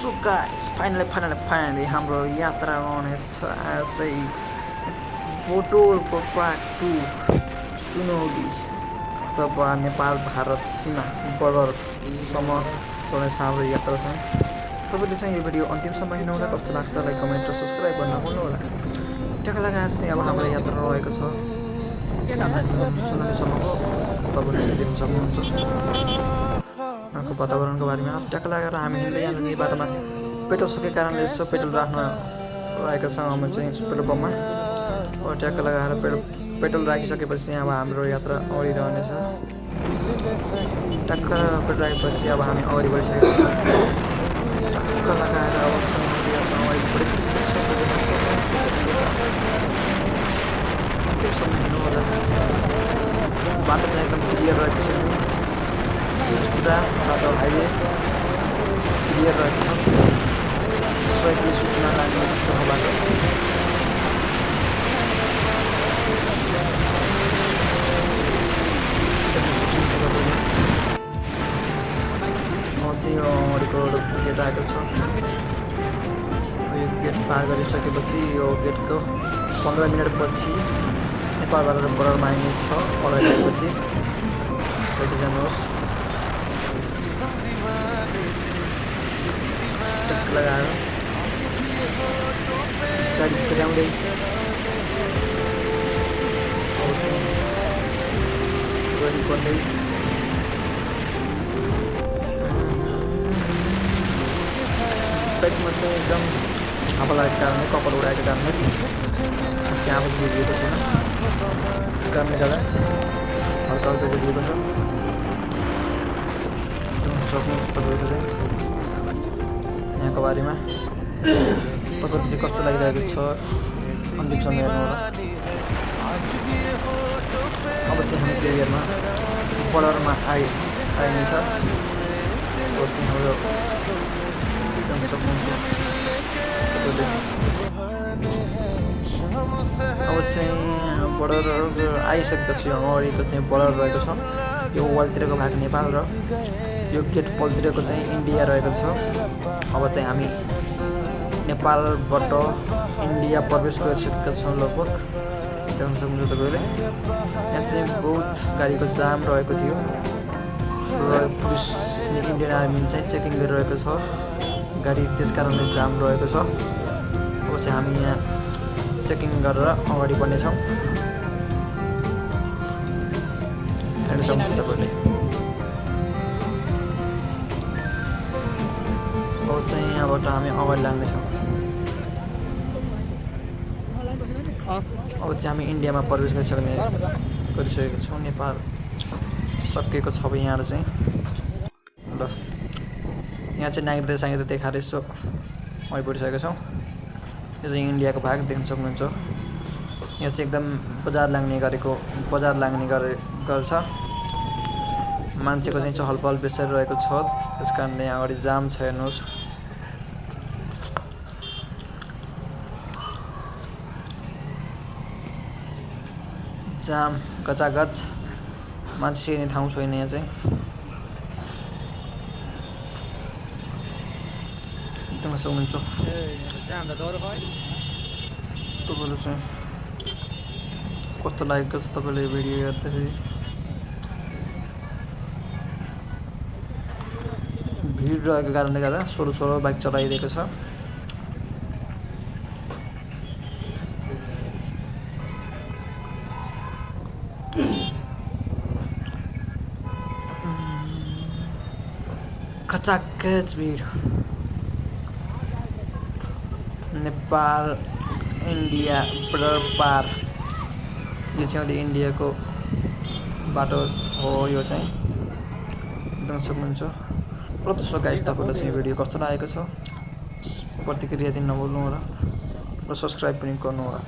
So guys, finally हाम्रो यात्रा रहनेछ चाहिँ बोटोलको पार्ट 2 सुनौली अथवा नेपाल भारत सीमा बर्डरसम्म रहनेछ हाम्रो यात्रा चाहिँ। तपाईँले चाहिँ यो भिडियो अन्तिमसम्म हेर्नुहोला, कस्तो लाग्छ लाइक कमेन्ट र सब्सक्राइब गर्न नभुल्नुहोला। त्यसका लागि चाहिँ अब हाम्रो यात्रा रहेको छ सुनौलीसम्मको, तपाईँले देख्न सक्नुहुन्छ यहाँको वातावरणको बारेमा। ट्याक्क लागेर हामी हिँड्दै जाँदा चाहिँ बाटोमा पेट्रोल सकेको कारणले यसो पेट्रोल राख्न रहेका छौँ हामी चाहिँ पेट्रोल पम्पमा। ट्याक्क लगाएर पेट्रोल राखिसकेपछि अब हाम्रो यात्रा अगाडि रहनेछ। ट्याक्क पेट्रोल राखेपछि अब हामी अगाडि बढिसकेका छौँ। ट्याक्क लगाएर अब अगाडि बढिसकेको अन्तिमसम्म हिँड्नु होला। बाटो चाहिँ एकदम क्लियर रहेको छ, पुरा बाटो हाइवे क्लियर रहेको छ, सबै सुटमा लाग्ने यस्तो बाटो। चाहिँ यो अगाडिको गेट आएको छ। यो गेट पार गरिसकेपछि यो गेटको 15 मिनटपछि नेपाल भारत बर्डरमा आइनेछ। अगाडि गएपछि भेटी जानुहोस्। लगाएर गाडी कुदाउँदै गाडी बन्दै बाइकमा चाहिँ एकदम हावा लागेको कारणले, कपाल उडाएको कारणले चाहिँ आवाज बुझिएको छैन। त्यस कारणले गर्दा हल्का हल्का बुझिएको छ। सक्नुहुन्छ तपाईँको चाहिँ यहाँको बारेमा तपाईँले कस्तो लागिरहेको छ अन्तिमसम्म हेर्नु होला। अब चाहिँ हामी त्यो एरियामा बर्डरमा आइनेछ। अब चाहिँ हाम्रो देख्न सक्नुहुन्छ तपाईँले। अब चाहिँ बर्डर आइसकेपछि अगाडिको चाहिँ बर्डर रहेको छ। यो वालतिरको भाग नेपाल र यो गेट पलतिरको चाहिँ इन्डिया रहेको छ। अब चाहिँ हामी नेपालबाट इन्डिया प्रवेश गरिसकेका छौँ लगभग, देख्न सक्नुहुन्छ तपाईँले। यहाँ चाहिँ बहुत गाडीको जाम रहेको थियो र पुलिस इन्डियन आर्मी चाहिँ चेकिङ गरिरहेको छ गाडी, त्यस कारणले जाम रहेको छ। अब चाहिँ हामी यहाँ चेकिङ गरेर अगाडि बढ्नेछौँ। हेर्न सक्नुहुन्छ तपाईँले। अब चाहिँ यहाँबाट हामी अगाडि लाग्नेछौँ। अब चाहिँ हामी इन्डियामा प्रवेश गरिसकेको छौँ। नेपाल सकिएको छ अब यहाँ चाहिँ। ल यहाँ चाहिँ नागरिकता संहिता देखाएर यसो अगाडि बढिसकेको छौँ। यो चाहिँ इन्डियाको भाग देख्न सक्नुहुन्छ। यहाँ चाहिँ एकदम बजार लाग्ने गर्छ। मान्छेको चाहिँ चहल पहल बेसरी रहेको छ, त्यस कारणले यहाँ अगाडि जाम छ। हेर्नुहोस् जाम गचागच, मान्छे छिर्ने ठाउँ छैन यहाँ चाहिँ। देख्न सक्नुहुन्छ तपाईँले चाहिँ कस्तो लागेको छ तपाईँले भिडियो हेर्दाखेरि। भिड रहेको कारणले गर्दा सोरो बाइक चलाइरहेको छ। खचाखच भिड। नेपाल इन्डिया बर्डर पार, यो चाहिँ इन्डियाको बाटो हो। यो चाहिँ देख्न सक्नुहुन्छ। र त्यसो गाइस तपाईँलाई चाहिँ भिडियो कस्तो लागेको छ प्रतिक्रिया दिन नभुल्नु होला र सब्सक्राइब पनि गर्नु होला।